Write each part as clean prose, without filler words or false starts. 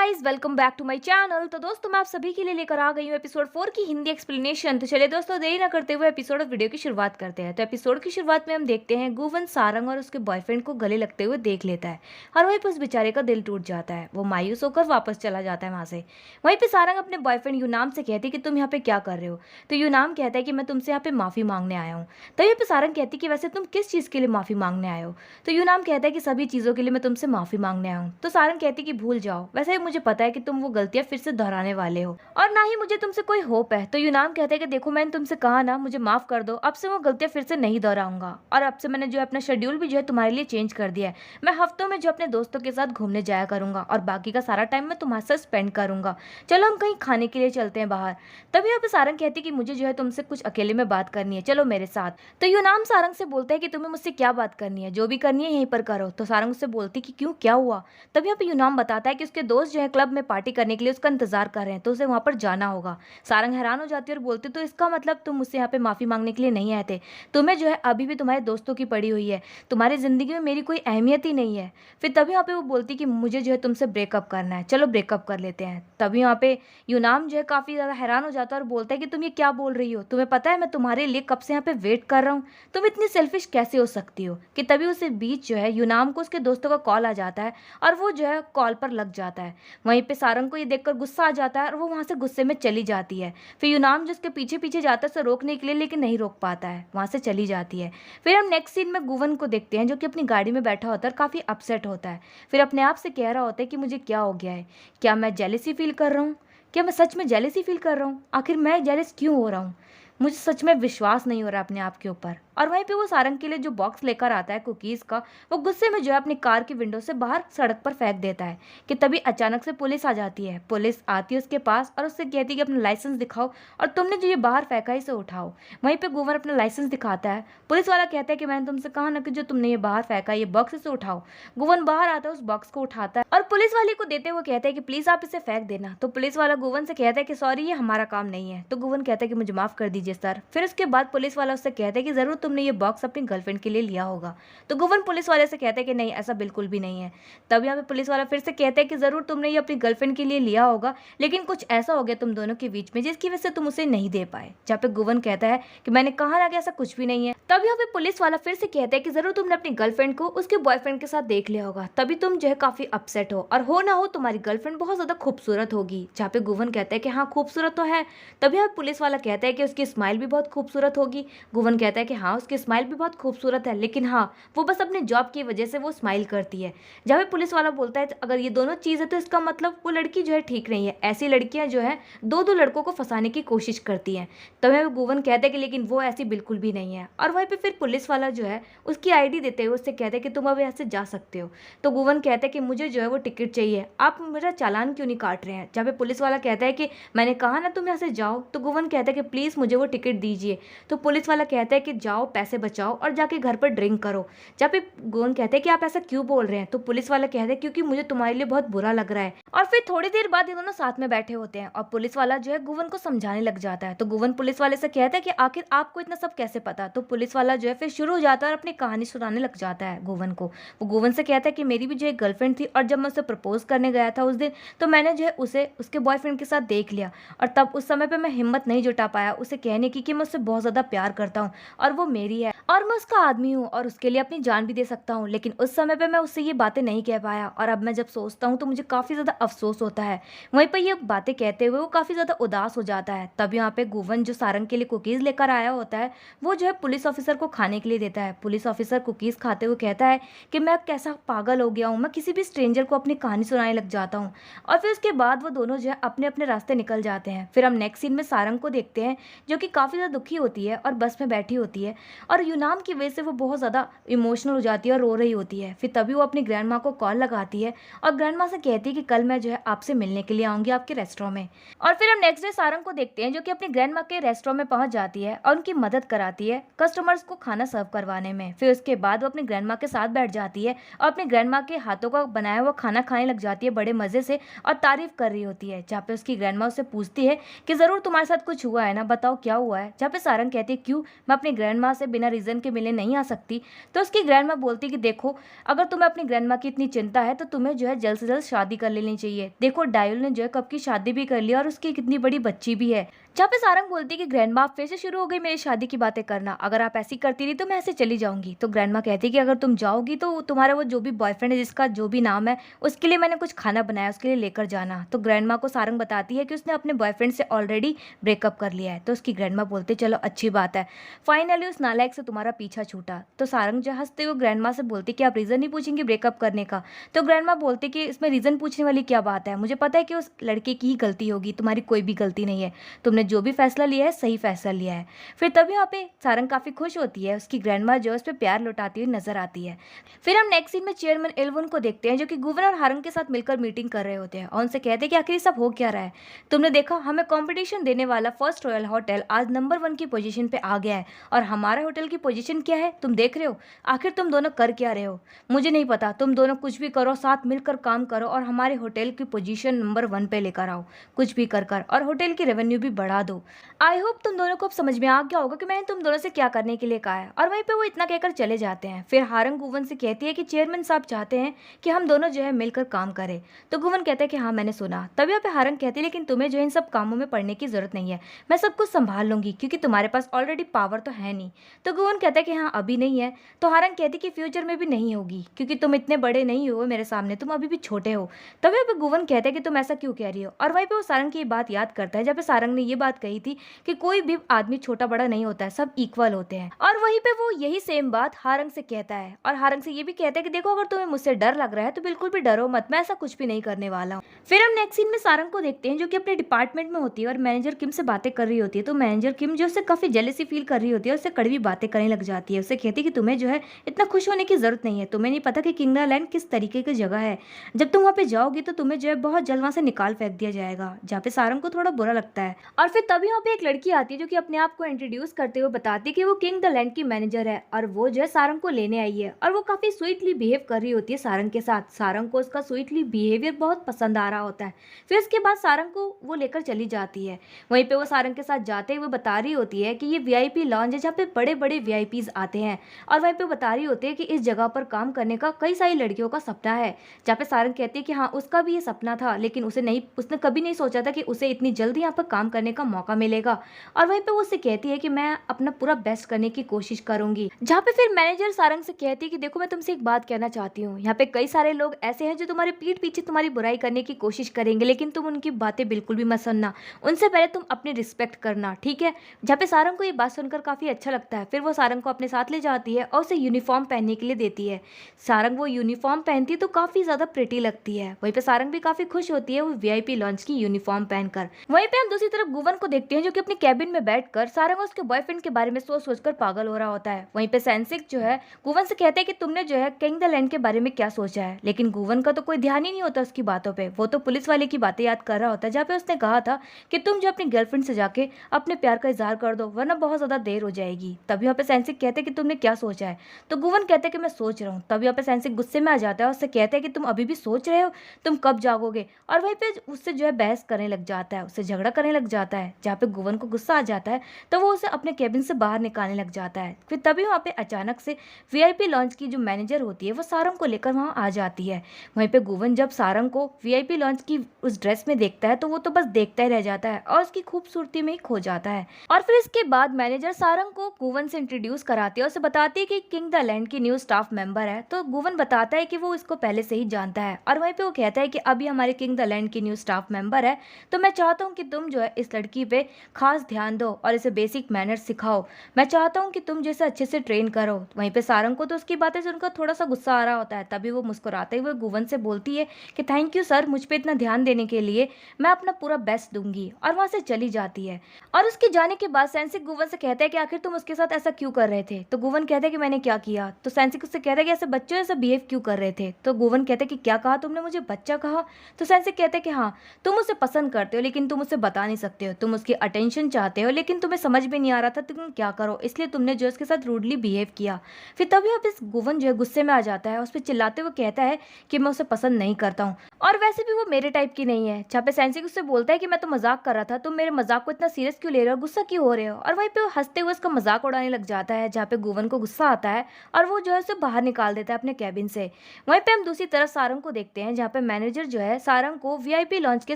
Guys, welcome back to my channel. तो दोस्तों, मैं आप सभी के लिए लेकर आ गई हूँ एपिसोड 4 की हिंदी एक्सप्लेनेशन। तो चलिए दोस्तों, देरी ना करते हुए एपिसोड और वीडियो की शुरुआत करते हैं। तो एपिसोड की शुरुआत में हम देखते हैं गुवन सारंग और उसके बॉयफ्रेंड को गले लगते हुए देख लेता है और वहीं पर उस बेचारे का दिल टूट जाता है। वो मायूस होकर वापस चला जाता है वहां से। वहीं पर सारंग अपने बॉयफ्रेंड यूनाम से कहती है कि तुम यहाँ पे क्या कर रहे हो। तो यूनाम कहता है कि मैं तुमसे यहाँ पे माफी मांगने आया हूँ। तभी पे सारंग कहती है कि वैसे तुम किस चीज के लिए माफी मांगने आए हो। तो यूनाम कहता है कि सभी चीजों के लिए मैं तुमसे माफी मांगने आया हूँ। तो सारंग कहती है कि भूल जाओ, वैसे मुझे पता है कि तुम वो गलतियां फिर से दोहराने वाले हो और ना ही मुझे तुमसे कोई होप है। तो यूनाम कहते हैं कि देखो, मैंने तुमसे कहा ना, मुझे माफ कर दो, अब से वो गलतियां फिर से नहीं दोहराऊंगा और अब से मैंने जो अपना शेड्यूल भी जो है तुम्हारे लिए चेंज कर दिया है। मैं हफ्तों में जो अपने दोस्तों के साथ घूमने जाया करूंगा और बाकी का सारा टाइम मैं तुम्हारे साथ स्पेंड करूंगा। चलो हम कहीं खाने के लिए चलते हैं बाहर। तभी यहाँ पे सारंग कहती है कि मुझे जो है तुमसे कुछ अकेले में बात करनी है, चलो मेरे साथ। तो यूनाम सारंग से बोलता है कि तुम्हें मुझसे क्या बात करनी है, जो भी करनी है यहीं पर करो। तो सारंग उससे बोलती कि क्यों, क्या हुआ। तभी यहाँ पे यूनाम बताता है कि उसके दोस्त जो है क्लब में पार्टी करने के लिए उसका इंतजार कर रहे हैं, तो उसे वहां पर जाना होगा। सारंग हैरान हो जाती है और बोलती, तो इसका मतलब तुम मुझसे यहाँ पे माफी मांगने के लिए नहीं आए थे। तुम्हें जो है अभी भी तुम्हारे दोस्तों की पड़ी हुई है, तुम्हारी जिंदगी में मेरी कोई अहमियत ही नहीं है। फिर तभी यहाँ पे वो बोलती कि मुझे जो है तुमसे ब्रेकअप करना है, चलो ब्रेकअप कर लेते हैं। तभी यहाँ पे यूनाम जो है काफी ज्यादा हैरान हो जाता है और बोलता है कि तुम ये क्या बोल रही हो, तुम्हें पता है मैं तुम्हारे लिए कब से यहाँ पे वेट कर रहा हूँ, तुम इतनी सेल्फिश कैसे हो सकती हो। कि तभी उसे बीच जो है यूनाम को उसके दोस्तों का कॉल आ जाता है और वो जो है कॉल पर लग जाता है। वहीं पे सारंग को ये देखकर गुस्सा आ जाता है और वो वहां से गुस्से में चली जाती है। फिर यूनाम जिसके पीछे पीछे जाता है उसे रोकने के लिए, लेकिन नहीं रोक पाता है, वहां से चली जाती है। फिर हम नेक्स्ट सीन में गुवन को देखते हैं जो कि अपनी गाड़ी में बैठा होता है और काफी अपसेट होता है। फिर अपने आप से कह रहा होता है कि मुझे क्या हो गया है, क्या मैं जेलसी फील कर रहा हूँ, क्या मैं सच में जेलसी फील कर रहा हूँ, आखिर मैं जेलस क्यों हो रहा हूँ। मुझे सच में विश्वास नहीं हो रहा अपने आप के ऊपर। और वहीं पे वो सारंग के लिए जो बॉक्स लेकर आता है कुकीज का, वो गुस्से में जो है अपनी कार की विंडो से बाहर सड़क पर फेंक देता है। कि तभी अचानक से पुलिस आ जाती है। पुलिस आती है उसके पास और उससे कहती है कि अपना लाइसेंस दिखाओ और तुमने जो ये बाहर फेंका है इसे उठाओ। वहीं पे गुवर अपना लाइसेंस दिखाता है। पुलिस वाला कहता है कि मैंने तुमसे कहा ना कि जो तुमने ये बाहर फेंका है ये बॉक्स, इसे उठाओ। गुवन बाहर आता है, उस बॉक्स को उठाता है और पुलिस वाले को देते हुए कहता है कि प्लीज आप इसे फेंक देना। तो पुलिस वाला गुवन से कहता है कि सॉरी, ये हमारा काम नहीं है। तो गुवन कहता है कि मुझे माफ कर दीजिए सर। फिर उसके बाद पुलिस वाला उससे कहता है कि जरूर तुमने ये बॉक्स अपनी गर्लफ्रेंड के लिए लिया होगा। तो गुवन पुलिस वाले से कहता है कि नहीं, ऐसा बिल्कुल भी नहीं है। तब यहाँ पे पुलिस वाला फिर से कहता है कि जरूर तुमने ये अपनी गर्लफ्रेंड के लिए लिया होगा, लेकिन कुछ ऐसा हो गया तुम दोनों के बीच में जिसकी वजह से तुम उसे नहीं दे पाए। जहाँ पे गुवन कहता है कि मैंने कहा ना कि ऐसा कुछ भी नहीं है। तब यहाँ पे पुलिस वाला फिर से कहता है कि जरूर तुमने अपनी गर्लफ्रेंड को उसके बॉयफ्रेंड के साथ देख लिया होगा, तभी तुम जो है काफी अपसेट हो, और हो ना हो तुम्हारी गर्लफ्रेंड बहुत ज्यादा खूबसूरत होगी। जहाँ पे गुवन कहता है कि हाँ खूबसूरत तो है। तभी यहाँ पुलिस वाला कहता है कि उसकी स्माइल भी बहुत खूबसूरत होगी। गुवन कहता है कि हाँ उसकी स्माइल भी बहुत खूबसूरत है, लेकिन हाँ वो बस अपने जॉब की वजह से वो स्माइल करती है। जहाँ पे पुलिस वाला बोलता है अगर ये दोनों चीज़ है तो इसका मतलब वो लड़की जो है ठीक नहीं है। ऐसी लड़कियां जो है दो दो लड़कों को फंसाने की कोशिश करती हैं। तभी गुवन कहता है कि लेकिन वो ऐसी बिल्कुल भी नहीं है। और वहीं पे फिर पुलिस वाला जो है उसकी आईडी देते हुए उससे कहता है कि तुम अब यहाँ से जा सकते हो। तो गुवन कहता है कि मुझे जो है वो टिकट चाहिए, आप मेरा चालान क्यों नहीं काट रहे हैं। जहाँ पे पुलिस वाला कहता है कि मैंने कहा ना तुम यहाँ से जाओ। तो गुवन कहता है कि प्लीज मुझे वो टिकट दीजिए। तो पुलिस वाला कहता है कि जाओ पैसे बचाओ और जाके घर पर ड्रिंक करो। जहाँ पे गुवन कहते हैं कि आप ऐसा क्यों बोल रहे हैं। तो पुलिस वाला कहता है क्योंकि मुझे तुम्हारे लिए बहुत बुरा लग रहा है। और फिर थोड़ी देर बाद ये दोनों साथ में बैठे होते हैं और पुलिस वाला जो है गुवन को समझाने लग जाता है। तो गुवन पुलिस वाले से कहता है कि आखिर आपको इतना सब कैसे पता। तो पुलिस वाला जो है फिर शुरू हो जाता है और अपनी कहानी सुनाने लग जाता है गुवन को। वो गुवन से कहता है कि मेरी भी जो एक गर्लफ्रेंड थी और जब मैं उसे प्रपोज करने गया था उस दिन, तो मैंने जो है उसे उसके बॉयफ्रेंड के साथ देख लिया और तब उस समय पे मैं हिम्मत नहीं जुटा पाया उसे कहने की कि मैं उससे बहुत ज्यादा प्यार करता हूँ और वो मेरी है और मैं उसका आदमी हूँ और उसके लिए अपनी जान भी दे सकता हूँ। लेकिन उस समय पे मैं उससे ये बातें नहीं कह पाया और अब मैं जब सोचता हूँ तो मुझे काफी ज्यादा अफसोस होता है। वहीं पर ये बातें कहते हुए वो काफी ज्यादा उदास हो जाता है। तब यहाँ पे गुवन जो सारंग के लिए कुकीज लेकर आया होता है वो जो है पुलिस ऑफिसर को खाने के लिए देता है। पुलिस ऑफिसर कुकीज खाते हुए कहता है कि मैं कैसा पागल हो गया हूँ, मैं किसी भी स्ट्रेंजर को अपनी कहानी सुनाने लग जाता हूँ। और फिर उसके बाद वो दोनों जो है अपने अपने रास्ते निकल जाते हैं। फिर हम नेक्स्ट सीन में सारंग को देखते हैं जो कि काफी ज्यादा दुखी होती है और बस में बैठी होती है और यूनाम की वजह से वो बहुत ज़्यादा इमोशनल हो जाती है और रो रही होती है। फिर तभी वो अपनी ग्रैंड माँ को कॉल लगाती है और ग्रैंड माँ से कहती है कि कल मैं जो है आपसे मिलने के लिए आऊँगी आपके रेस्टोरेंट में। और फिर हम नेक्स्ट डे सारंग को देखते हैं जो कि अपनी ग्रैंड माँ के रेस्टोरेंट में पहुंच जाती है और उनकी मदद कराती है कस्टमर्स को खाना सर्व करवाने में। फिर उसके बाद वो अपनी ग्रैंड माँ के साथ बैठ जाती है और अपनी ग्रैंड माँ के हाथों का बनाया हुआ खाना खाने लग जाती है बड़े मजे से और तारीफ कर रही होती है। जहाँ पे उसकी ग्रैंड माँ उससे पूछती है कि जरूर तुम्हारे साथ कुछ हुआ है ना, बताओ क्या क्या हुआ है? जहाँ पे सारंग कहती है क्यों, मैं अपनी ग्रैंड माँ से बिना रीज़न के मिलने नहीं आ सकती। तो उसकी ग्रैंड माँ बोलती कि देखो, अगर तुम्हें अपनी ग्रैंड माँ की इतनी चिंता है तो तुम्हें जो है जल्द से जल्द शादी कर लेनी चाहिए। देखो डायल ने जो है कब की शादी भी कर ली और उसकी कितनी बड़ी बच्ची भी है। जहाँ पे सारंग बोलती कि ग्रैंड माँ फिर से शुरू हो गई मेरी शादी की बातें करना, अगर आप ऐसी करती रही तो मैं ऐसे चली जाऊंगी। तो ग्रैंड माँ कहती कि अगर तुम जाओगी तो तुम्हारा वो जो भी बॉयफ्रेंड है जिसका जो भी नाम है उसके लिए मैंने कुछ खाना बनाया, उसके लिए लेकर जाना। तो ग्रैंड माँ को सारंग बताती है कि उसने अपने बॉयफ्रेंड से ऑलरेडी ब्रेकअप कर लिया है। तो उसकी ग्रैंड माँ बोलते चलो अच्छी बात है, फाइनली उस नालायक से तुम्हारा पीछा छूटा। तो सारंग जो हंसते हुए ग्रैंड माँ से बोलती कि आप रीज़न नहीं पूछेंगे ब्रेकअप करने का। तो ग्रैंड माँ बोलती कि इसमें रीज़न पूछने वाली क्या बात है, मुझे पता है कि उस लड़के की ही गलती होगी, तुम्हारी कोई भी गलती नहीं है, तुमने जो भी फैसला लिया है सही फैसला लिया है। फिर तभी यहाँ पे सारंग काफ़ी खुश होती है, उसकी ग्रैंड माँ जो है उस पर प्यार लौटाती हुई नजर आती है। फिर हम नेक्स्ट सीन में चेयरमैन एलवन को देखते हैं जो कि गुवन और हारंग के साथ मिलकर मीटिंग कर रहे होते हैं और उनसे कहते हैं कि आखिर सब हो क्या रहा है। तुमने देखा हमें कंपटीशन देने वाला फर्स्ट रॉयल होटल आज नंबर 1 की पोजीशन पे आ गया है और हमारा होटल की पोजीशन क्या है तुम देख रहे हो। आखिर तुम दोनों कर क्या रहे हो मुझे नहीं पता, तुम दोनों कुछ भी करो, साथ मिलकर काम करो और हमारे होटल की पोजीशन नंबर 1 पे लेकर आओ, कुछ भी कर और होटल की रेवेन्यू भी बढ़ा दो। आई होप तुम दोनों को अब समझ में आ गया होगा कि मैंने तुम दोनों से क्या करने के लिए कहा है। और वहीं पे वो इतना कहकर चले जाते हैं। फिर हारंग गुवन से कहती है कि चेयरमैन साहब चाहते हैं कि हम दोनों जो है मिलकर काम करें। तो गुवन कहता है कि हाँ मैंने सुना। तभी यहाँ पे हारंग कहती है लेकिन तुम्हें जो है इन सब कामों में पड़ने की जरूरत नहीं है, मैं सब कुछ संभाल लूंगी क्योंकि तुम्हारे पास ऑलरेडी पावर तो है नहीं। तो गुवन कहता है कि हाँ अभी नहीं है। तो हारंग कहती कि फ्यूचर में भी नहीं होगी क्योंकि तुम इतने बड़े नहीं हो मेरे सामने, तुम अभी भी छोटे हो। तभी यहाँ पे गुवन कहता है कि तुम ऐसा क्यों कह रही हो। और वहीं पे वो सारंग की ये बात याद करता है जब पे सारंग ने ये बात कही थी कि कोई भी आदमी छोटा बड़ा नहीं होता है, सब इक्वल होते हैं। और वहीं पे वो यही सेम बात हारंग से कहता है और हारंग से ये भी कहता है कि देखो अगर तुम्हें मुझसे डर लग रहा है तो बिल्कुल भी डरो मत, मैं ऐसा कुछ भी नहीं करने वाला हूँ। फिर हम नेक्स्ट सीन में सारंग को देखते हैं जो कि अपने डिपार्टमेंट में होती है और मैनेजर किम से बातें कर रही होती है। तो मैनेजर किम जो उससे काफी जेलसी फील कर रही होती है, उससे कड़वी बातें करने लग जाती है। उससे कहती है कि तुम्हें जो है इतना खुश होने की जरूरत नहीं है, तुम्हें नहीं पता कि किंगडम लैंड किस तरीके की जगह है, जब तुम वहाँ पे जाओगी तो तुम्हें जो है बहुत जल्द वहाँ से निकाल फेंक दिया जाएगा। जहाँ पे सारंग को थोड़ा बुरा लगता है। और फिर तभी वहाँ पे एक लड़की आती है जो कि अपने आप को इंट्रोड्यूस करते हुए बताती है कि वो किंग द लैंड की मैनेजर है और वो जो है सारंग को लेने आई है और वो काफी स्वीटली बिहेव कर रही होती है सारंग के साथ। सारंग को उसका स्वीटली बिहेवियर बहुत पसंद आ रहा होता है। फिर उसके बाद सारंग को वो लेकर चली जाती है। वहीं पे वो सारंग के साथ जाते हुए बता रही होती है कि ये वीआईपी लॉन्ज है जहाँ पे बड़े बड़े वीआईपीज आते हैं। और वहीं पे बता रही होती है कि इस जगह पर काम करने का कई सारी लड़कियों का सपना है। जहाँ पे सारंग कहती है कि हाँ उसका भी ये सपना था लेकिन उसने कभी नहीं सोचा था कि उसे इतनी जल्दी यहाँ पर काम करने का मौका मिलेगा। और वहीं पे वो उससे कहती है कि मैं अपना पूरा बेस्ट करने की कोशिश करूंगी। जहाँ पे फिर मैनेजर सारंग से कहती है कि देखो मैं तुमसे एक बात कहना चाहती हूँ, यहाँ पे कई सारे लोग ऐसे हैं जो तुम्हारे पीठ पीछे तुम्हारी बुराई करने की कोशिश करेंगे लेकिन तुम उनकी बातें बिल्कुल भी मत सुनना, उनसे पहले तुम अपनी रिस्पेक्ट करना, ठीक है। जहाँ पे सारंग को ये बात सुनकर काफी अच्छा लगता है। फिर वो सारंग को अपने साथ ले जाती है और उसे यूनिफॉर्म पहनने के लिए देती है। सारंग वो यूनिफॉर्म पहनती है तो काफी ज्यादा प्रिटी लगती है। वहीं पे सारंग भी काफी खुश होती है वो वीआईपी लॉन्च की यूनिफॉर्म पहनकर। वहीं पे हम दूसरी तरफ गुवन को देखते हैं जो कि अपने कैबिन में बैठकर सारंग और उसके बॉयफ्रेंड के बारे में सोच सोचकर पागल हो रहा होता है। वहीं पे सेंसिक जो है गुवन से कहते हैं कि तुमने जो है किंग द लैंड के बारे में क्या सोचा है, लेकिन गुवन का तो कोई ध्यान ही नहीं होता उसकी बातों पे। वो तो पुलिस वाले की बातें याद कर रहा होता है जहाँ पे उसने कहा था कि तुम जो अपनी गर्लफ्रेंड से जाके अपने प्यार का इजहार कर दो वरना बहुत ज्यादा देर हो जाएगी। तभी यहाँ पे सेंसिक कहते हैं कि तुमने क्या सोचा है। तो गुवन कहते हैं कि मैं सोच रहा हूँ। तभी यहाँ पे सेंसिक गुस्से में आ जाता है और उससे कहते हैं कि तुम अभी भी सोच रहे हो, तुम कब जागोगे। और वहीं पे उससे जो है बहस करने लग जाता है, उससे झगड़ा करने लग जाता है। जहाँ पे गुवन को गुस्सा आ जाता है तो वो उसे अपने केबिन से बाहर निकालने लग जाता है। फिर तभी वहाँ पे अचानक से वीआईपी लॉन्च की जो मैनेजर होती है वो सारंग को लेकर वहाँ आ जाती है। वहीं पे गुवन जब सारंग को वीआईपी लॉन्च की उस ड्रेस में देखता है तो वो तो बस देखता ही रह जाता है और उसकी खूबसूरती में ही खो जाता है। और फिर इसके बाद मैनेजर सारंग को गुवन से इंट्रोड्यूस कराती है और उसे बताती है कि किंग द लैंड की न्यू स्टाफ मेंबर है। तो गुवन बताता है कि वो इसको पहले से ही जानता है और वहीं पे वो कहता है कि अभी हमारे किंग द लैंड की न्यू स्टाफ मेंबर है तो मैं चाहता हूँ कि तुम जो है इस लड़की पे खास ध्यान दो और इसे बेसिक मैनर्स सिखाओ। मैं चाहता हूँ कि तुम जैसे अच्छे से ट्रेन करो। वहीं पे सारंग को तो उसकी बातें सुनकर थोड़ा सा गुस्सा आ रहा होता है। तभी वो मुस्कुराते हुए गुवन से बोलती है कि थैंक यू सर मुझ पे इतना ध्यान देने के लिए, मैं अपना पूरा बेस्ट दूंगी। और वहां से चली जाती है। और उसके जाने के बाद सेंसिक गुवन से कहता है कि आखिर तुम उसके साथ ऐसा क्यों कर रहे थे। तो गुवन कहता है कि मैंने क्या किया। तो सेंसिक उससे कहता है कि ऐसे बच्चों ऐसा बिहेव क्यों कर रहे थे। तो गुवन कहता है कि क्या कहा तुमने, मुझे बच्चा कहा। तो सेंसिक कहते हैं कि हाँ तुम उसे पसंद करते हो लेकिन तुम उसे बता नहीं सकते हो, तुम उसकी अटेंशन चाहते हो लेकिन तुम्हें समझ में नहीं आ रहा था तुम क्या करो, इसलिए तुमने जो उसके साथ रूडली बिहेव किया। फिर तभी अब इस गुवन जो है गुस्से में आ जाता है, उस पर चिल्लाते हुए कहता है कि मैं उसे पसंद नहीं करता हूँ और वैसे भी वो मेरे टाइप की नहीं है। जहाँ पे सेंसिक उससे बोलता है कि मैं तो मजाक कर रहा था, तुम मेरे मजाक को इतना सीरियस क्यों ले ले रहे हो, गुस्सा क्यों हो रहे हो। और वहीं पे वो हंसते हुए उसका मजाक उड़ाने लग जाता है, जहाँ पे गुवन को गुस्सा आता है और वो जो है उसे बाहर निकाल देता है अपने कैबिन से। वहीं पे हम दूसरी तरफ सारंग को देखते हैं, जहाँ पे मैनेजर जो है सारंग को वीआईपी लॉन्च के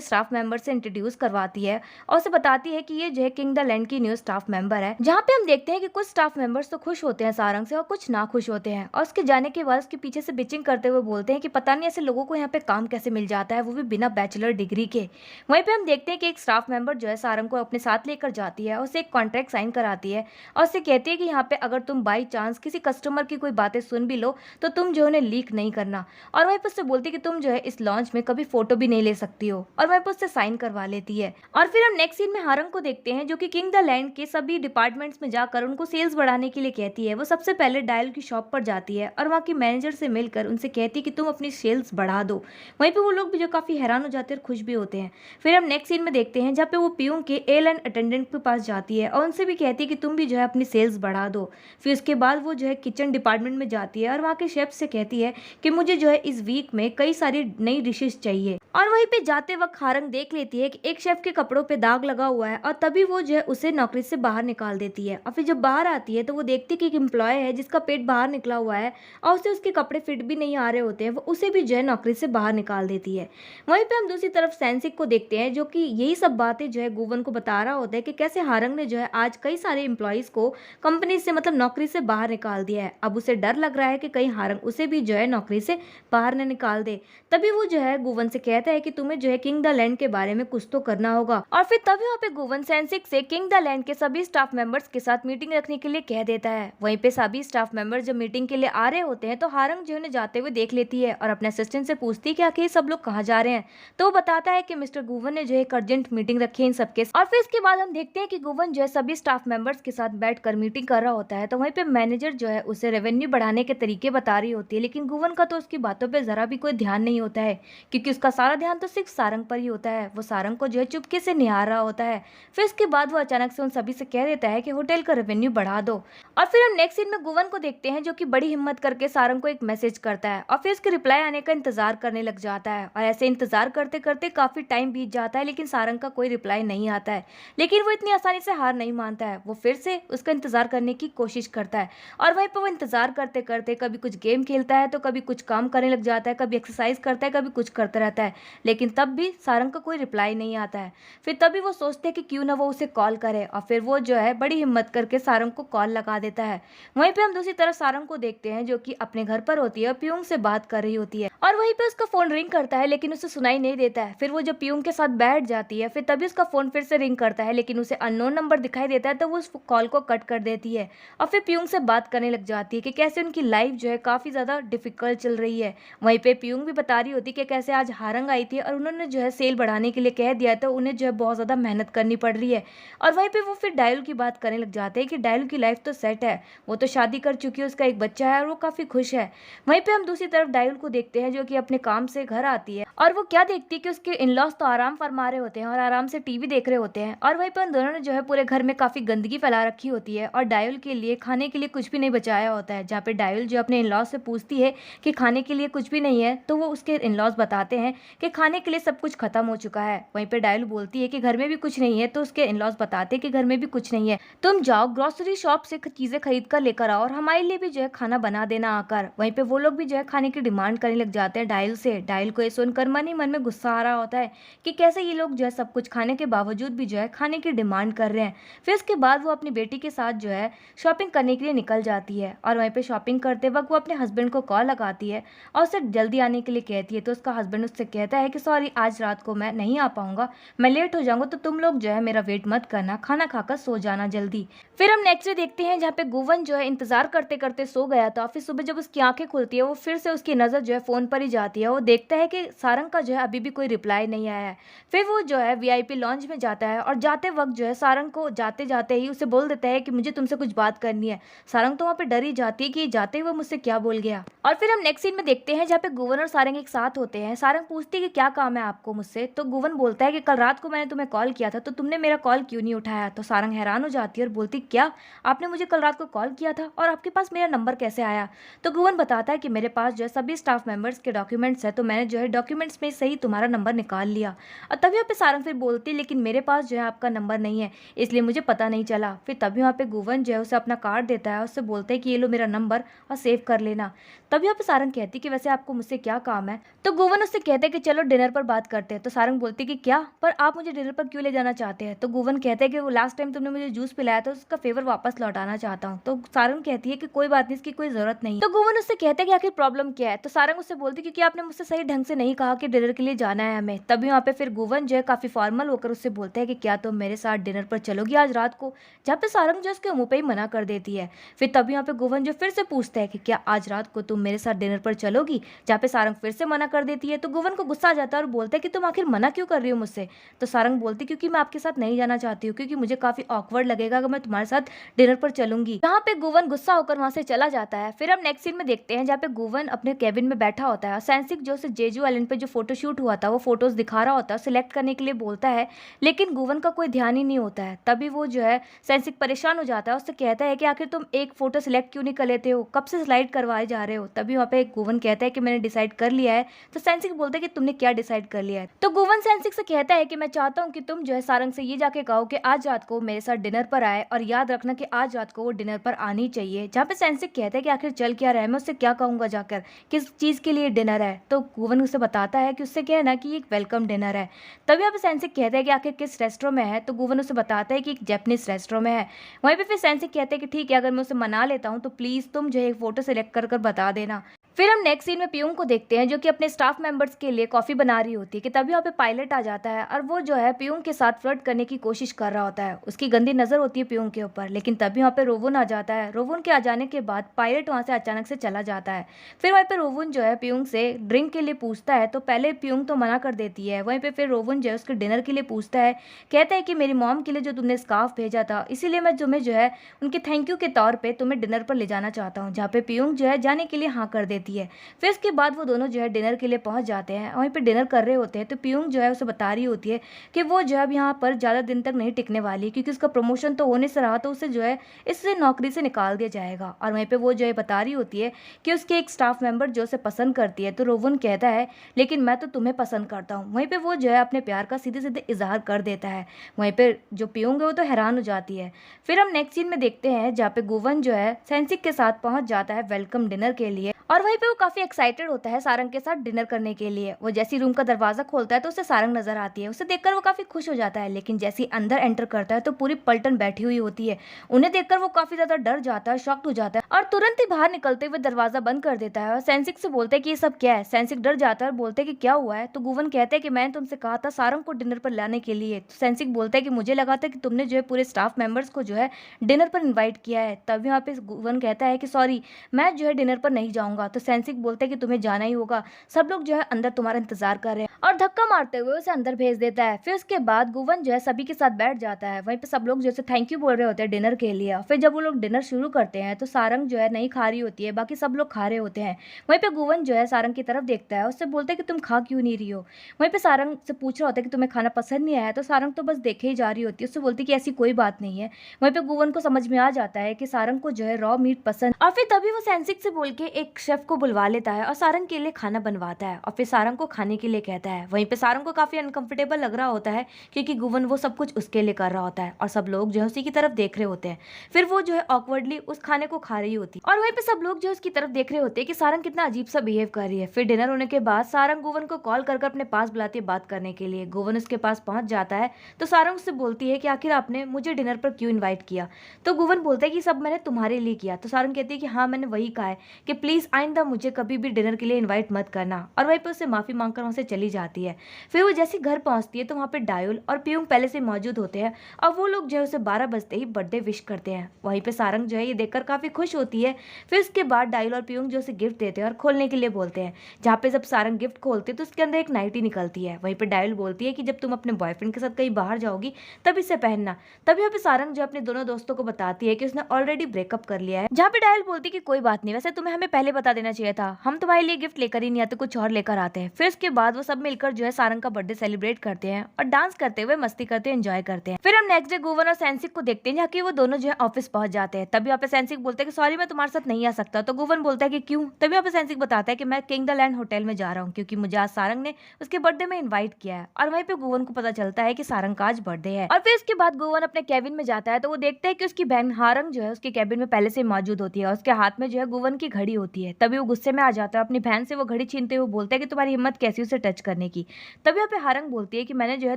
स्टाफ मेंबर से इंट्रोड्यूस करवाती है और उसे बताती है कि ये जो है किंग द लैंड की न्यू स्टाफ मेंबर है। जहाँ पे हम देखते हैं कि कुछ स्टाफ मेंबर्स तो खुश होते हैं सारंग से और कुछ ना खुश होते हैं, और उसके जाने के बाद उसके पीछे से बिचिंग करते हुए बोलते हैं कि पता नहीं ऐसे लोगों को यहाँ पे काम कैसे मिल जाता है, वो भी बिना बैचलर डिग्री के। वहीं पे हम देखते हैं कि एक स्टाफ मेंबर जो है सारंग को अपने साथ लेकर जाती है, उसे एक कॉन्ट्रैक्ट साइन कराती है और उसे कहती है कि यहाँ पे अगर तुम बाई चांस किसी कस्टमर की कोई बातें सुन भी लो तो तुम जो उन्हें लीक नहीं करना। और वहीं पर उससे बोलती है कि तुम जो है इस लॉन्च में कभी फोटो भी नहीं ले सकती हो, और वहीं पर उससे साइन करवा लेती है। और फिर हम नेक्स्ट सीन में हारंग को देखते हैं, जो कि किंग द लैंड के सभी डिपार्टमेंट्स में जाकर उनको सेल्स बढ़ाने के लिए कहती है। वो सबसे पहले डायल की शॉप पर जाती है और वहाँ की मैनेजर से मिलकर उनसे कहती है कि तुम अपनी सेल्स बढ़ा दो। वहीं पे वो लोग भी जो काफी हैरान हो जाते हैं और खुश भी होते हैं। फिर हम नेक्स्ट सीन में देखते हैं, जहाँ पे वो पीयून के एयरलाइन अटेंडेंट के पास जाती है और उनसे भी कहती है कि तुम भी जो है अपनी सेल्स बढ़ा दो। फिर उसके बाद वो जो है किचन डिपार्टमेंट में जाती है और वहाँ के शेफ से कहती है कि मुझे जो है इस वीक में कई सारी नई डिशेस चाहिए। और वहीं पे जाते वक्त हारंग देख लेती है कि एक शेफ के कपड़ों पे दाग लगा हुआ है, और तभी वो जो है उसे नौकरी से बाहर निकाल देती है। और फिर जब बाहर आती है तो वो देखती है कि एक एम्प्लॉय है जिसका पेट बाहर निकला हुआ है और उसे उसके कपड़े फिट भी नहीं आ रहे होते हैं, वो उसे भी जो है नौकरी से बाहर निकाल देती है। वहीं पे हम दूसरी तरफ सैनसिक को देखते हैं, जो कि यही सब बातें जो है गुवन को बता रहा होता है कि कैसे हारंग ने जो है आज कई सारे एम्प्लॉयज को कंपनी से मतलब नौकरी से बाहर निकाल दिया है। अब उसे डर लग रहा है कि कहीं हारंग उसे भी जो है नौकरी से बाहर न निकाल दे। तभी वो जो है गुवन से कहता है कि तुम्हें जो है किंग द लैंड के बारे में कुछ तो करना होगा। और फिर तभी वहाँ पे गुवन सैनसिक से किंग द लैंड के सभी स्टाफ मेंबर्स के साथ मीटिंग रखने के लिए कह देता है। वहीं पे सभी स्टाफ मेंबर जब मीटिंग के लिए आ रहे होते हैं तो हारंग जो उन्हें जाते हुए देख लेती है और अपने असिस्टेंट से पूछती है कि आखिर सब लोग कहाँ जा रहे हैं। तो वो बताता है कि मिस्टर गुवन ने जो है एक अर्जेंट मीटिंग रखी है इन सबके। और फिर इसके बाद हम देखते हैं कि गुवन जो है सभी स्टाफ मेंबर्स के साथ बैठकर मीटिंग कर रहा होता है। तो वहीं पे मैनेजर जो है उसे रेवेन्यू बढ़ाने के तरीके बता रही होती है, लेकिन गुवन का तो उसकी बातों पर जरा भी कोई ध्यान नहीं होता है, क्योंकि उसका सारा ध्यान तो सिर्फ सारंग पर ही होता है। वो सारंग को जो है चुपके से निहार रहा होता है। फिर इसके बाद वो अचानक से उन सभी से कह देता है कि होटल का रेवेन्यू बढ़ा दो। और फिर हम नेक्स्ट सीन में गुवन को देखते हैं, जो कि बड़ी हिम्मत करके सारंग को एक मैसेज करता है और फिर उसके रिप्लाई आने का इंतजार करने लग जाता है। और ऐसे इंतजार करते करते काफी टाइम बीत जाता है, लेकिन सारंग का कोई रिप्लाई नहीं आता है। लेकिन वो इतनी आसानी से हार नहीं मानता है, वो फिर से उसका इंतजार करने की कोशिश करता है। और वहीं पर वो इंतजार करते करते कभी कुछ गेम खेलता है, तो कभी कुछ काम करने लग जाता है, कभी एक्सरसाइज करता है, कभी कुछ करता रहता है, लेकिन तब भी सारंग का कोई रिप्लाई नहीं आता है। फिर तभी वो सोचते हैं कि क्यों ना वो उसे कॉल करे, और फिर वो जो है बड़ी हिम्मत करके सारंग को कॉल लगा देता है। वहीं पे हम दूसरी तरफ सारंग को देखते हैं, जो कि अपने घर पर होती है और प्यूंग से बात कर रही होती है। और वहीं पे उसका फोन रिंग करता है, लेकिन उसे सुनाई नहीं देता है। फिर वो जब प्यूंग के साथ बैठ जाती है, फिर तभी उसका फोन फिर से रिंग करता है, लेकिन उसे अननोन नंबर दिखाई देता है, तो वो उस कॉल को कट कर देती है और फिर प्यूंग से बात करने लग जाती है कि कैसे उनकी लाइफ जो है काफी ज्यादा डिफिकल्ट चल रही है। वहीं पे प्यूंग भी बता रही होती है कि कैसे आज हारंग आई थी और उन्होंने जो है सेल बढ़ाने के लिए कह दिया, तो उन्हें जो है बहुत ज्यादा मेहनत करनी पड़ रही है। और वहीं पे वो फिर डायल की बात करने लग जाते हैं कि डायल की लाइफ तो सेट है, वो तो शादी कर चुकी है, उसका एक बच्चा है और वो काफी खुश है। वहीं पे हम दूसरी तरफ डायल को देखते हैं, जो कि अपने काम से घर आती है और वो क्या देखती है कि उसके इन-लॉज तो आराम फरमा रहे होते हैं और आराम से टीवी देख रहे होते हैं। और वहीं पर उन दोनों ने जो है पूरे घर में काफी गंदगी फैला रखी होती है और डायल के लिए खाने के लिए कुछ भी नहीं बचाया होता है। जहाँ पे डायल जो अपने इन-लॉज से पूछती है कि खाने के लिए कुछ भी नहीं है, तो वो उसके इन-लॉज बताते हैं कि खाने के लिए सब कुछ खत्म हो चुका है। वहीं पे डायल बोलती है कि घर में भी कुछ नहीं है, तो उसके इन-लॉज बताते हैं कि घर में भी कुछ नहीं है, तुम जाओ ग्रोसरी शॉप से चीजें खरीद कर लेकर आओ और हमारे लिए भी जो है खाना बना देना आकर। वहीं पे वो लोग भी जो है खाने की डिमांड करने लग जाते हैं डायल से। डायल को ये सुनकर मन ही मन में गुस्सा आ रहा होता है कि कैसे ये लोग जो है सब कुछ खाने के बावजूद भी जो है खाने की डिमांड कर रहे हैं। फिर उसके बाद वो अपनी बेटी के साथ जो है शॉपिंग करने के लिए निकल जाती है और वहीं पे शॉपिंग करते वक्त वो अपने हस्बैंड को कॉल लगाती है और उसे जल्दी आने के लिए कहती है। तो उसका हस्बैंड उससे कहता है कि सॉरी, आज रात को मैं नहीं आ पाऊंगा, मैं लेट हो जाऊंगा, तो तुम लोग जो है मेरा वेट मत करना, खाना खाकर सो जाना जल्दी। फिर हम नेक्स्ट डे देखते हैं, जहाँ पे गुवन जो है इंतजार करते करते सो गया था। फिर सुबह जब उसकी आंखें खुलती है, वो फिर से उसकी नजर जो है फोन पर ही जाती है। वो देखता है कि सारंग का जो है अभी भी कोई रिप्लाई नहीं आया है। फिर वो जो है वीआईपी लॉन्च में जाता है और जाते वक्त जो है सारंग को जाते जाते ही उसे बोल देता है कि मुझे तुमसे कुछ बात करनी है। सारंग तो वहाँ पे डर ही जाती है कि जाते हुए मुझसे क्या बोल गया। और फिर हम नेक्स्ट सीन में देखते हैं, जहाँ पे गुवन और सारंग एक साथ होते हैं। सारंग पूछती है कि क्या काम है आपको मुझसे, तो गुवन बोलता है कि कल रात को मैंने तुम्हें कॉल किया था, तो तुमने मेरा कॉल क्यों नहीं उठाया। तो सारंग हैरान हो जाती है और बोलती, क्या आपने मुझे कल रात को कॉल किया था और आपके पास मेरा नंबर कैसे आया। तो गुवन बताता है कि मेरे पास जो है सभी स्टाफ मेंबर्स के डॉक्यूमेंट्स है, तो मैंने जो है डॉक्यूमेंट सेकंड्स में सही तुम्हारा नंबर निकाल लिया। और तभी यहाँ पे सारंग फिर बोलती है लेकिन मेरे पास जो है आपका नंबर नहीं है, इसलिए मुझे पता नहीं चला। फिर तभी वहाँ पे गुवन जो है उसे अपना कार्ड देता है, उससे बोलता है कि ये लो मेरा नंबर और सेव कर लेना। तभी यहाँ पे सारंग कहती है कि वैसे आपको मुझसे क्या काम है। तो गुवन उससे कहते हैं कि चलो डिनर पर बात करते हैं। तो सारंग बोलती है कि क्या, पर आप मुझे डिनर पर क्यों ले जाना चाहते हैं। तो गुवन कहते हैं कि वो लास्ट टाइम तुमने मुझे जूस पिलाया था उसका फेवर वापस लौटाना चाहता हूँ। तो सारंग कहती है कि कोई बात नहीं, इसकी कोई जरूरत नहीं। तो गुवन उससे कहते हैं कि आखिर प्रॉब्लम क्या है। तो सारंग उससे बोलती है क्योंकि आपने मुझसे सही ढंग से नहीं कहा कि डिनर के लिए जाना है हमें। तभी वहाँ पे फिर गुवन जो है काफी फॉर्मल होकर उससे बोलता है कि क्या तुम मेरे साथ डिनर पर चलोगी आज रात को, जहाँ पे सारंग जो उसके मुंह पे ही मना कर देती है। फिर तभी यहाँ पे गुवन जो फिर से पूछता है कि क्या आज रात को तुम मेरे साथ डिनर पर चलोगी, जहाँ पे सारंग फिर से मना कर देती है। तो गुवन को गुस्सा आ जाता है और बोलता है कि तुम आखिर मना क्यों कर रही हो मुझसे। तो सारंग बोलती क्योंकि मैं आपके साथ नहीं जाना चाहती हूँ, क्योंकि मुझे काफी ऑकवर्ड लगेगा अगर मैं तुम्हारे साथ डिनर पर चलूंगी। यहाँ पे गुवन गुस्सा होकर वहां से चला जाता है। फिर हम नेक्स्ट सीन में देखते हैं जहाँ पे गुवन अपने केबिन में बैठा होता है। सेंसिक जो उसे जेजू आइलैंड पे जो फोटोशूट हुआ था वो फोटोज दिखा रहा होता है, सिलेक्ट करने के लिए बोलता है, लेकिन गुवन का कोई ध्यान ही नहीं होता है। तभी वो जो है सेंसिक परेशान हो जाता है, उससे कहता है कि आखिर तुम एक फोटो सिलेक्ट क्यों नहीं कर लेते हो, कब से स्लाइड करवाए जा रहे हो। तभी वहाँ पे गुवन कहता है कि मैंने डिसाइड कर लिया है। तो सेंसिक बोलता है कि तुमने क्या डिसाइड कर लिया है। तो गुवन सेंसिक से कहता है कि मैं चाहता हूँ कि तुम जो है सारंग से ये जाके कहो कि आज रात को मेरे साथ डिनर पर आए, और याद रखना कि आज रात को वो डिनर पर आनी चाहिए। जहाँ पे सेंसिक कहता है कि आखिर चल क्या रहा है, मैं उससे क्या कहूंगा जाकर, किस चीज के लिए डिनर है। तो गुवन उसे बताता है कि उससे क्या है ना कि एक वेलकम डिनर है। तभी यहाँ पे सेंसिक कहता है कि आखिर किस रेस्टोरेंट में है। तो गुवन उसे बताता है कि एक जैपनीज रेस्टोरेंट में है। वहीं पे फिर सेंसिक कहते हैं कि ठीक है, अगर मैं उसे मना लेता हूँ तो प्लीज तुम जो है एक फोटो सिलेक्ट कर बता देना। फिर हम नेक्स्ट सीन में पियूंग को देखते हैं जो कि अपने स्टाफ मेंबर्स के लिए कॉफी बना रही होती है कि तभी वहाँ पे पायलट आ जाता है और वो जो है पियूंग के साथ फ्लर्ट करने की कोशिश कर रहा होता है। उसकी गंदी नजर होती है पियूंग के ऊपर, लेकिन तभी वहाँ पे रोवन आ जाता है। रोवन के आ जाने के बाद पायलट वहाँ से अचानक से चला जाता है। फिर वहीं पे रोवन जो है पियूंग से ड्रिंक के लिए पूछता है, तो पहले पियूंग तो मना कर देती है। वहीं पे फिर रोवन जो है उसके डिनर के लिए पूछता है, कहता है कि मेरी मॉम के लिए जो तुमने स्कार्फ भेजा था इसीलिए मैं तुम्हें जो है उनके थैंक यू के तौर पर तुम्हें डिनर पर ले जाना चाहता हूँ, जहाँ पे पियूंग जो है जाने के लिए हाँ कर देती है। फिर के बाद वो दोनों जो है डिनर के लिए पहुंच जाते हैं। वहीं पे डिनर कर रहे होते हैं तो पियूंग जो है उसे बता रही होती है कि वो जो है अब यहाँ पर ज़्यादा दिन तक नहीं टिकने वाली, क्योंकि उसका प्रमोशन तो होने से रहा तो उसे जो है इससे नौकरी से निकाल दिया जाएगा। और वहीं पे वो जो है बता रही होती है कि उसके एक स्टाफ मेंबर जो उसे पसंद करती है। तो रोवन कहता है लेकिन मैं तो तुम्हें पसंद करता हूँ। वहीं पर वो जो है अपने प्यार का सीधे सीधे इजहार कर देता है। वहीं पर जो पियूंग है वो तो हैरान हो जाती है। फिर हम नेक्स्ट सीन में देखते हैं जहाँ पे गुवन जो है सेंसिक के साथ पहुंच जाता है वेलकम डिनर के लिए, और वहीं पे वो काफी एक्साइटेड होता है सारंग के साथ डिनर करने के लिए। वो जैसी रूम का दरवाजा खोलता है तो उसे सारंग नजर आती है। उसे देखकर वो काफी खुश हो जाता है, लेकिन जैसे ही अंदर एंटर करता है तो पूरी पलटन बैठी हुई होती है। उन्हें देखकर वो काफी ज्यादा डर जाता है, शॉक्ड हो जाता है और तुरंत ही बाहर निकलते हुए दरवाजा बंद कर देता है और सेंसिक से बोलता है कि ये सब क्या है। सेंसिक डर जाता है और बोलते है कि क्या हुआ है। तो गुवन कहता है कि मैंने तुमसे कहा था सारंग को डिनर पर लाने के लिए। तो सेंसिक बोलता है कि मुझे लगा था कि तुमने जो है पूरे स्टाफ मेंबर्स को जो है डिनर पर इन्वाइट किया है। तभी वहाँ पे गुवन कहता है कि सॉरी, मैं जो है डिनर पर नहीं जाऊंगा। तो सेंसिक बोलता है कि तुम्हें जाना ही होगा, सब लोग जो है अंदर तुम्हारा इंतजार कर रहे हैं, और धक्का मारते हुए उसे अंदर भेज देता है। फिर उसके बाद गुवन जो है सभी के साथ बैठ जाता है। वहीं पे सब लोग जैसे थैंक यू बोल रहे होते हैं डिनर के लिए। फिर जब वो लोग डिनर शुरू करते हैं तो सारंग जो है नहीं खा रही होती है, बाकी सब लोग खा रहे होते हैं। वहीं पे गुवन जो है सारंग की तरफ देखता है, उससे बोलता है कि तुम खा क्यों नहीं रही हो। वहीं पे सारंग से पूछ रहा होता है कि तुम्हें खाना पसंद नहीं आया। तो सारंग तो बस देखे ही जा रही होती है, उससे बोलती है कि ऐसी कोई बात नहीं है। वहीं पे गुवन को समझ में आ जाता है कि सारंग को जो है रॉ मीट पसंद, और फिर तभी वो सेंसिक से बोल के एक शेफ को बुलवा लेता है और सारंग के लिए खाना बनवाता है और फिर सारंग को खाने के लिए कहता है। वहीं पे सारंग को काफी अनकंफर्टेबल लग रहा होता है क्योंकि गुवन वो सब कुछ उसके लिए कर रहा होता है और सब लोग जो है उसी की तरफ देख रहे होते हैं। फिर वो जो है ऑकवर्डली उस खाने को खा रही होती है और वहीं पे सब लोग जो है उसकी तरफ देख रहे होते हैं कि सारंग कितना अजीब सा बिहेव कर रही है। फिर डिनर होने के बाद सारंग गुवन को कॉल कर अपने पास बुलाती है बात करने के लिए। गुवन उसके पास पहुंच जाता है तो सारंग उससे बोलती है कि आखिर आपने मुझे डिनर पर क्यों इन्वाइट किया। तो गुवन बोलता है कि सब मैंने तुम्हारे लिए किया। तो सारंग कहती है कि हाँ, मैंने वही कहा है कि प्लीज आइंदा मुझे कभी भी डिनर के लिए इन्वाइट मत करना। और वहीं पे उससे माफी मांगकर वहां से चली जाती है। फिर वो जैसे घर पहुंचती है तो वहां पे डायोल और पियूंग पहले से मौजूद होते हैं और वो लोग जो है उसे 12 बजते ही बर्थडे विश करते हैं। वहीं पे सारंग जो है ये देखकर काफी खुश होती है। फिर उसके बाद डायोल और पियूंग जो उसे गिफ्ट देते हैं और खोलने के लिए बोलते हैं, जहाँ पे जब सारंग गिफ्ट खोलते हैं तो उसके अंदर एक नाइटी निकलती है। वहीं पे डायोल बोलती है कि जब तुम अपने बॉयफ्रेंड के साथ कहीं बाहर जाओगी तब इसे पहनना। तभी यहाँ पे सारंग जो अपने दोनों दोस्तों को बताती है कि उसने ऑलरेडी ब्रेकअप कर लिया है, जहाँ पे डायोल बोलती है कि कोई बात नहीं, वैसे तुम्हें हमें पहले बता देना चाहिए था, हम तुम्हारे लिए गिफ्ट लेकर ही नहीं आते, कुछ और लेकर आते हैं। फिर उसके बाद वो सब मिलकर जो है सारंग का बर्थडे सेलिब्रेट करते हैं और डांस करते हुए मस्ती करते हुए एंजॉय करते हैं। फिर हम नेक्स्ट डे गुवन और सेंसिक को देखते हैं, जहाँ की वो दोनों जो है ऑफिस पहुंच जाते हैं। तभी यहाँ पे सेंसिक बोलते हैं कि सॉरी मैं तुम्हारे साथ नहीं आ सकता। तो गुवन बोलता है कि क्यों। तभी यहाँ पे सेंसिक बताता है कि मैं किंग द लैंड होटल में जा रहा हूँ क्योंकि मुझे आज सारंग ने उसके बर्थडे में इन्वाइट किया है। और वहीं पे गुवन को पता चलता है कि सारंग का आज बर्थडे है। और फिर उसके बाद गुवन अपने केबिन में जाता है तो वो देखता है कि उसकी बहन हारंग जो है उसके केबिन में पहले से मौजूद होती है और उसके हाथ में जो है गुवन की घड़ी होती है। तभी वो गुस्से में आ जाता है, अपनी बहन से वो घड़ी छीनते हुए बोलता है कि तुम्हारी हिम्मत कैसी उसे टच करने की। तभी यहाँ पे हारंग बोलती है कि मैंने जो है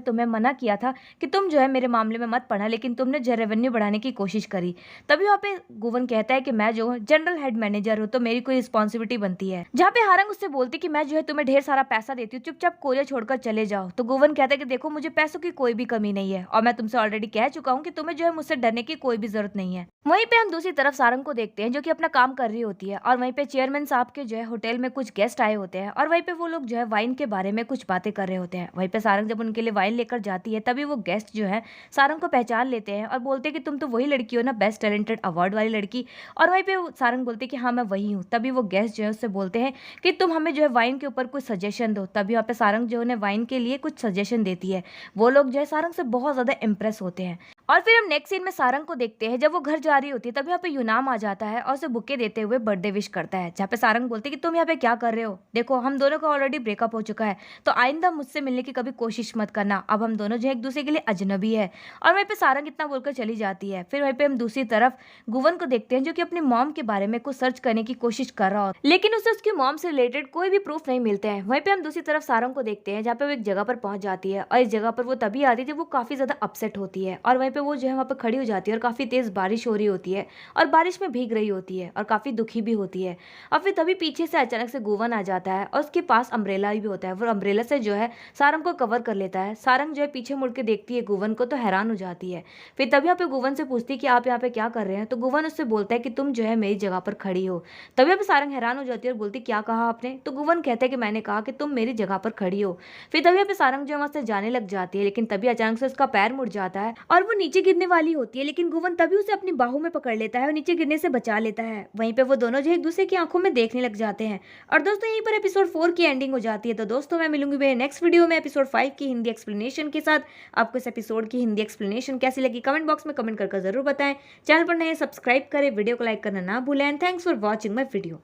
तुम्हें मना किया था कि तुम जो है मेरे मामले में मत पढ़ा, लेकिन तुमने जो रेवेन्यू बढ़ाने की कोशिश करी। तभी वहाँ पे गुवन कहता है कि मैं जो जनरल हेड मैनेजर हूँ तो मेरी कोई रिस्पॉन्सिबिलिटी बनती है। जहाँ पे हारंग उससे बोलती कि मैं जो है तुम्हें ढेर सारा पैसा देती हूँ, चुपचाप कोरिया छोड़कर चले जाओ। तो गुवन कहता है कि देखो मुझे पैसों की कोई भी कमी नहीं है और मैं तुमसे ऑलरेडी कह चुका हूँ कि तुम्हें जो है मुझसे डरने की कोई भी जरूरत नहीं है। वहीं पे हम दूसरी तरफ सारंग को देखते हैं जो कि अपना काम कर रही होती है और वहीं पे चेयरमैन साहब के जो है होटल में कुछ गेस्ट आए होते हैं और वहीं पे वो लोग जो है वाइन के बारे में कुछ बातें कर रहे होते हैं। वहीं पे सारंग जब उनके लिए वाइन लेकर जाती है तभी वो गेस्ट जो है सारंग को पहचान लेते हैं और बोलते हैं कि तुम तो वही लड़की हो ना, बेस्ट टैलेंटेड अवार्ड वाली लड़की। और वहीं पे सारंग बोलते हैं कि हाँ मैं वही हूँ। तभी वो गेस्ट जो है उससे बोलते हैं कि तुम हमें जो है वाइन के ऊपर कुछ सजेशन दो। तभी वहाँ पे सारंग जो है वाइन के लिए कुछ सजेशन देती है। वो लोग जो है सारंग से बहुत ज्यादा इंप्रेस होते हैं। और फिर हम नेक्स्ट सीन में सारंग को देखते हैं जब वो घर जा रही होती है। तभी यहाँ पे यूनाम आ जाता है और उसे बुके देते हुए बर्थडे विश करता है, जहाँ पे सारंग बोलती है कि तुम यहाँ पे क्या कर रहे हो, देखो हम दोनों का ऑलरेडी ब्रेकअप हो चुका है तो आइंदा मुझसे मिलने की कभी कोशिश मत करना, अब हम दोनों जो एक दूसरे के लिए अजनबी है। और वहीं पे सारंग इतना बोलकर चली जाती है। फिर वहीं पे हम दूसरी तरफ गुवन को देखते हैं जो कि अपनी मॉम के बारे में कुछ सर्च करने की कोशिश कर रहा होता है, लेकिन उसे उसकी मॉम से रिलेटेड कोई भी प्रूफ नहीं मिलते हैं। वहीं पे हम दूसरी तरफ सारंग को देखते हैं जहाँ पे वो एक जगह पर पहुंच जाती है और इस जगह पर वो तभी आती है जब वो काफी ज्यादा अपसेट होती है और वहीं पे वो जो है वहाँ पे खड़ी हो जाती है और काफी तेज बारिश हो रही होती है और बारिश में भीग रही होती है और काफी दुखी भी होती है। और फिर तभी पीछे से अचानक से गुवन आ जाता है और उसके पास अम्ब्रेला भी होता है। वो अम्ब्रेला से जो है सारंग को कवर कर लेता है। सारंग जो है पीछे मुड़ के देखती है गुवन को तो हैरान हो जाती है। फिर तभी यहाँ पे गुवन से पूछती है कि आप यहाँ पे क्या कर रहे हैं। तो गुवन उससे बोलता है कि तुम जो है मेरी जगह पर खड़ी हो। तभी यहाँ पे सारंग हैरान हो जाती है और बोलती क्या कहा आपने। तो गुवन कहता है कि मैंने कहा कि तुम मेरी जगह पर खड़ी हो। फिर तभी यहाँ पे सारंग जो है वहां से जाने लग जाती है, लेकिन तभी अचानक से उसका पैर मुड़ जाता है और वो नीचे गिरने वाली होती है, लेकिन गुवन तभी उसे अपनी बाहों में पकड़ लेता है और नीचे गिरने से बचा लेता है। वहीं पे वो दोनों जो एक दूसरे की आंखों में देखने लग जाते हैं। और दोस्तों यहीं पर एपिसोड 4 की एंडिंग हो जाती है। तो दोस्तों मैं मिलूंगी मेरे नेक्स्ट वीडियो में एपिसोड 5 की हिंदी एक्सप्लेनेशन के साथ। आपको इस एपिसोड की हिंदी एक्सप्लेनेशन कैसी लगी कमेंट बॉक्स में कमेंट करके जरूर बताएं। चैनल पर नए सब्सक्राइब करें, वीडियो को लाइक करना ना भूलें। Thanks for watching my video.